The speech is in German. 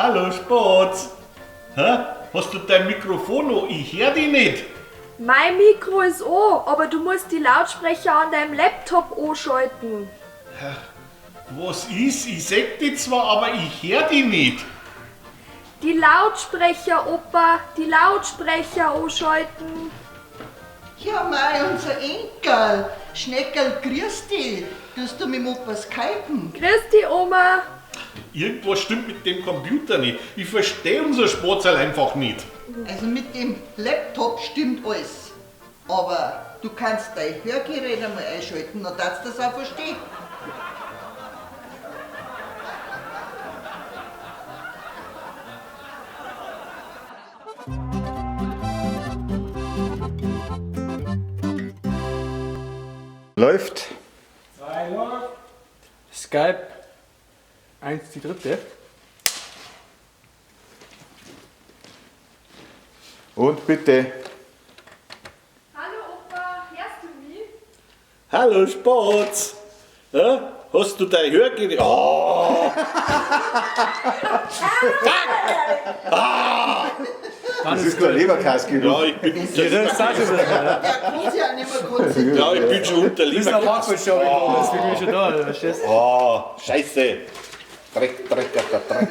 Hallo Spatz. Hä? Hast du dein Mikrofon noch? Ich hör dich nicht. Mein Mikro ist an, aber du musst die Lautsprecher an deinem Laptop anschalten. Was ist? Ich seh dich zwar, aber ich hör dich nicht. Die Lautsprecher, Opa, die Lautsprecher anschalten. Ja, mei, unser Enkel. Schneckerl, grüß dich. Tust du mit dem Opa skypen? Grüß dich, Oma. Irgendwas stimmt mit dem Computer nicht. Ich verstehe unser Spatzerl einfach nicht. Also mit dem Laptop stimmt alles. Aber du kannst dein Hörgerät einmal einschalten, dann darfst du das auch verstehen. Läuft. 2 läuft. Skype 1 die dritte. Und bitte. Hallo, Opa, hörst du mich? Hallo Spatz. Hä? Hast du dein Hörgerät? Oh! Das ist kein Leberkäse Ja, genug. ich bin Das ist auch schon wieder. Der kann sich auch nicht mehr konzentrieren. Ja, ich bin schon unter Du bist am Anfang schon gekommen, deswegen bin ich schon da, verstehst du? Oh, scheiße. Dreck, Dreck, Dreck, Dreck.